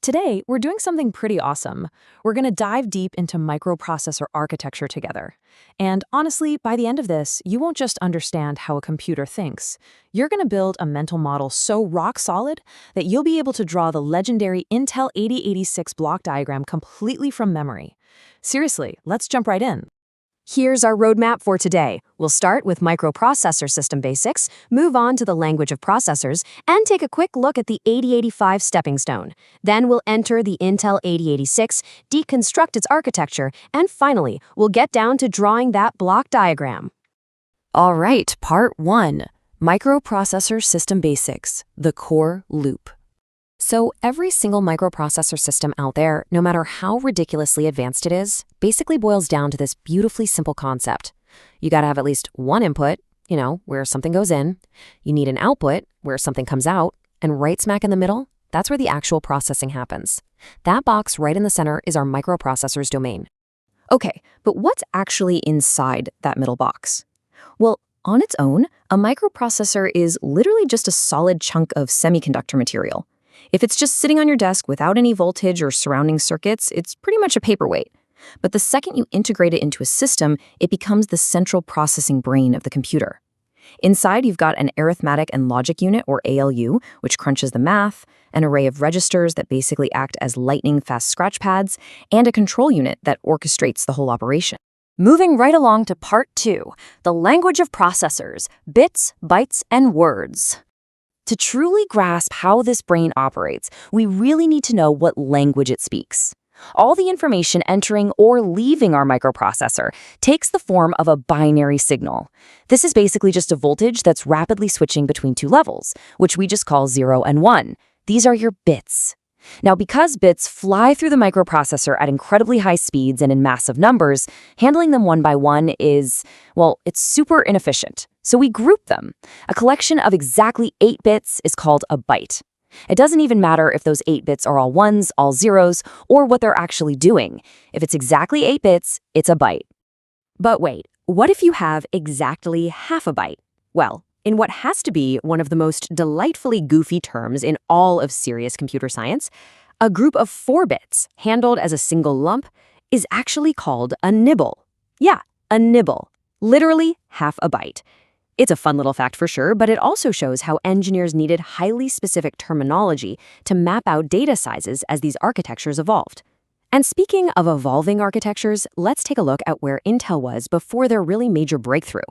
Today, we're doing something pretty awesome. We're going to dive deep into microprocessor architecture together. And honestly, by the end of this, you won't just understand how a computer thinks. You're going to build a mental model so rock solid that you'll be able to draw the legendary Intel 8086 block diagram completely from memory. Seriously, let's jump right in. Here's our roadmap for today. We'll start with microprocessor system basics, move on to the language of processors, and take a quick look at the 8085 stepping stone. Then we'll enter the Intel 8086, deconstruct its architecture, and finally, we'll get down to drawing that block diagram. All right, part 1. Microprocessor system basics, the core loop. So every single microprocessor system out there, no matter how ridiculously advanced it is, basically boils down to this beautifully simple concept. You gotta have at least one input, where something goes in. You need an output, where something comes out. And right smack in the middle, that's where the actual processing happens. That box right in the center is our microprocessor's domain. Okay, but what's actually inside that middle box? Well, on its own, a microprocessor is literally just a solid chunk of semiconductor material. If it's just sitting on your desk without any voltage or surrounding circuits, it's pretty much a paperweight. But the second you integrate it into a system, it becomes the central processing brain of the computer. Inside, you've got an arithmetic and logic unit, or ALU, which crunches the math, an array of registers that basically act as lightning-fast scratch pads, and a control unit that orchestrates the whole operation. Moving right along to part 2, the language of processors, bits, bytes, and words. To truly grasp how this brain operates, we really need to know what language it speaks. All the information entering or leaving our microprocessor takes the form of a binary signal. This is basically just a voltage that's rapidly switching between two levels, which we just call 0 and 1. These are your bits. Now, because bits fly through the microprocessor at incredibly high speeds and in massive numbers, handling them one by one is, it's super inefficient. So we group them. A collection of exactly 8 bits is called a byte. It doesn't even matter if those 8 bits are all ones, all zeros, or what they're actually doing. If it's exactly 8 bits, it's a byte. But wait, what if you have exactly half a byte? Well, in what has to be one of the most delightfully goofy terms in all of serious computer science, a group of 4 bits, handled as a single lump, is actually called a nibble. Yeah, a nibble. Literally half a byte. It's a fun little fact for sure, but it also shows how engineers needed highly specific terminology to map out data sizes as these architectures evolved. And speaking of evolving architectures, let's take a look at where Intel was before their really major breakthrough.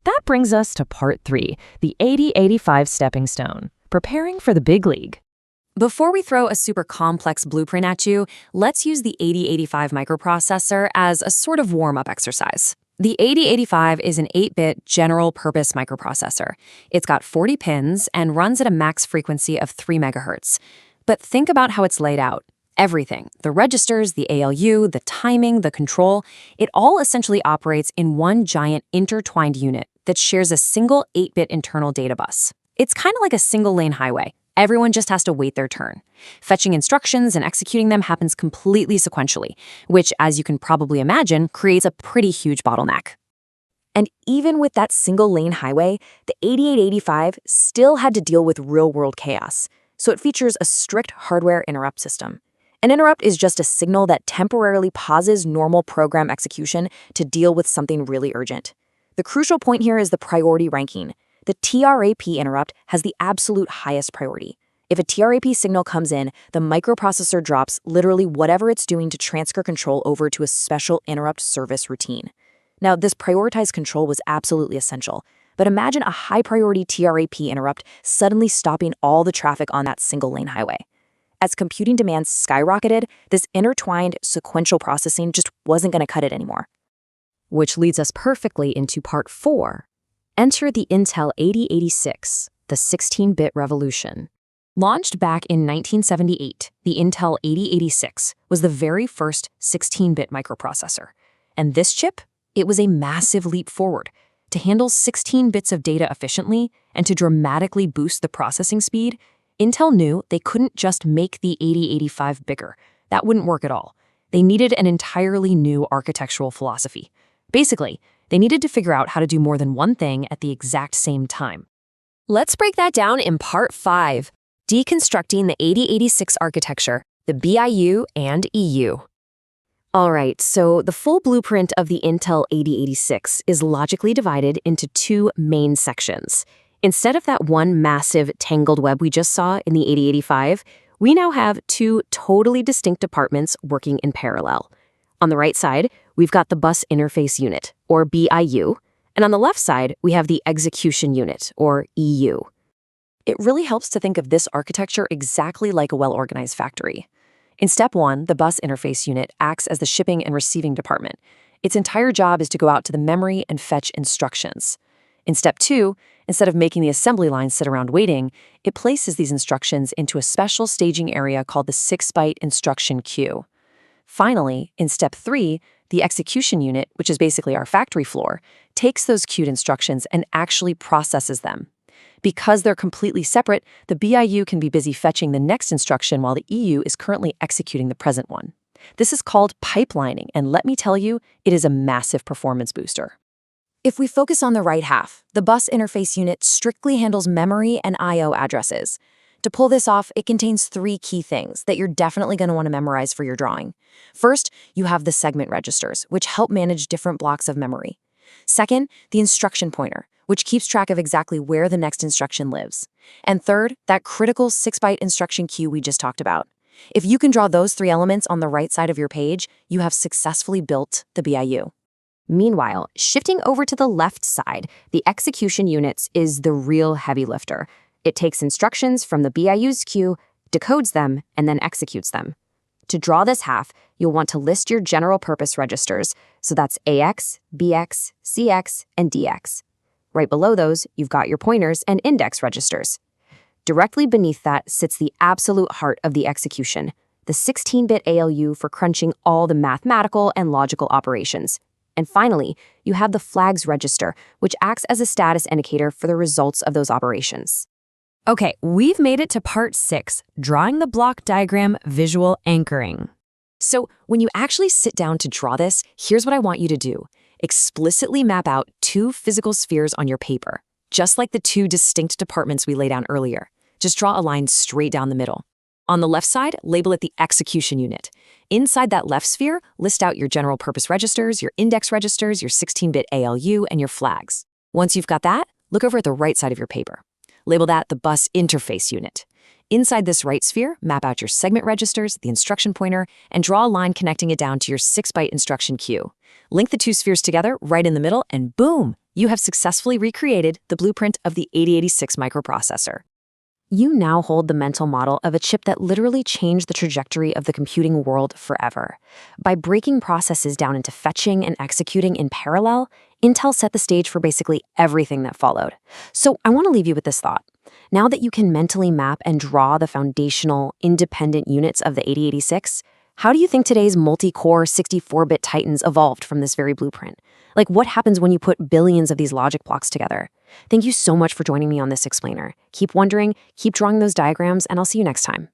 That brings us to part 3, the 8085 stepping stone, preparing for the big league. Before we throw a super complex blueprint at you, let's use the 8085 microprocessor as a sort of warm-up exercise. The 8085 is an 8-bit general-purpose microprocessor. It's got 40 pins and runs at a max frequency of 3 MHz. But think about how it's laid out. Everything, the registers, the ALU, the timing, the control, it all essentially operates in one giant intertwined unit that shares a single 8-bit internal data bus. It's kind of like a single-lane highway. Everyone just has to wait their turn. Fetching instructions and executing them happens completely sequentially, which, as you can probably imagine, creates a pretty huge bottleneck. And even with that single-lane highway, the 8885 still had to deal with real-world chaos, so it features a strict hardware interrupt system. An interrupt is just a signal that temporarily pauses normal program execution to deal with something really urgent. The crucial point here is the priority ranking. The TRAP interrupt has the absolute highest priority. If a TRAP signal comes in, the microprocessor drops literally whatever it's doing to transfer control over to a special interrupt service routine. Now, this prioritized control was absolutely essential, but imagine a high-priority TRAP interrupt suddenly stopping all the traffic on that single-lane highway. As computing demands skyrocketed, this intertwined sequential processing just wasn't going to cut it anymore. Which leads us perfectly into part 4. Enter the Intel 8086, the 16-bit revolution. Launched back in 1978, the Intel 8086 was the very first 16-bit microprocessor. And this chip? It was a massive leap forward. To handle 16 bits of data efficiently and to dramatically boost the processing speed, Intel knew they couldn't just make the 8085 bigger. That wouldn't work at all. They needed an entirely new architectural philosophy. Basically, they needed to figure out how to do more than one thing at the exact same time. Let's break that down in part 5, deconstructing the 8086 architecture, the BIU and EU. All right, so the full blueprint of the Intel 8086 is logically divided into two main sections. Instead of that one massive tangled web we just saw in the 8085, we now have two totally distinct departments working in parallel. On the right side, we've got the Bus Interface Unit, or BIU, and on the left side, we have the Execution Unit, or EU. It really helps to think of this architecture exactly like a well-organized factory. In step one, the Bus Interface Unit acts as the shipping and receiving department. Its entire job is to go out to the memory and fetch instructions. In step two, instead of making the assembly line sit around waiting, it places these instructions into a special staging area called the 6-byte instruction queue. Finally, in step three, the execution unit, which is basically our factory floor, takes those queued instructions and actually processes them. Because they're completely separate, the BIU can be busy fetching the next instruction while the EU is currently executing the present one. This is called pipelining, and let me tell you, it is a massive performance booster. If we focus on the right half, the Bus Interface Unit strictly handles memory and I/O addresses. To pull this off, it contains three key things that you're definitely going to want to memorize for your drawing. First, you have the segment registers, which help manage different blocks of memory. Second, the instruction pointer, which keeps track of exactly where the next instruction lives. And third, that critical 6-byte instruction queue we just talked about. If you can draw those three elements on the right side of your page, you have successfully built the BIU. Meanwhile, shifting over to the left side, the execution units is the real heavy lifter. It takes instructions from the BIU's queue, decodes them, and then executes them. To draw this half, you'll want to list your general purpose registers, so that's AX, BX, CX, and DX. Right below those, you've got your pointers and index registers. Directly beneath that sits the absolute heart of the execution, the 16-bit ALU for crunching all the mathematical and logical operations. And finally, you have the flags register, which acts as a status indicator for the results of those operations. Okay, we've made it to part 6, drawing the block diagram visual anchoring. So when you actually sit down to draw this, here's what I want you to do. Explicitly map out two physical spheres on your paper, just like the two distinct departments we laid down earlier. Just draw a line straight down the middle. On the left side, label it the execution unit. Inside that left sphere, list out your general purpose registers, your index registers, your 16-bit ALU, and your flags. Once you've got that, look over at the right side of your paper. Label that the bus interface unit. Inside this right sphere, map out your segment registers, the instruction pointer, and draw a line connecting it down to your 6-byte instruction queue. Link the two spheres together right in the middle, and boom! You have successfully recreated the blueprint of the 8086 microprocessor. You now hold the mental model of a chip that literally changed the trajectory of the computing world forever. By breaking processes down into fetching and executing in parallel, Intel set the stage for basically everything that followed. So I want to leave you with this thought. Now that you can mentally map and draw the foundational, independent units of the 8086, how do you think today's multi-core 64-bit titans evolved from this very blueprint? Like, what happens when you put billions of these logic blocks together? Thank you so much for joining me on this explainer. Keep wondering, keep drawing those diagrams, and I'll see you next time.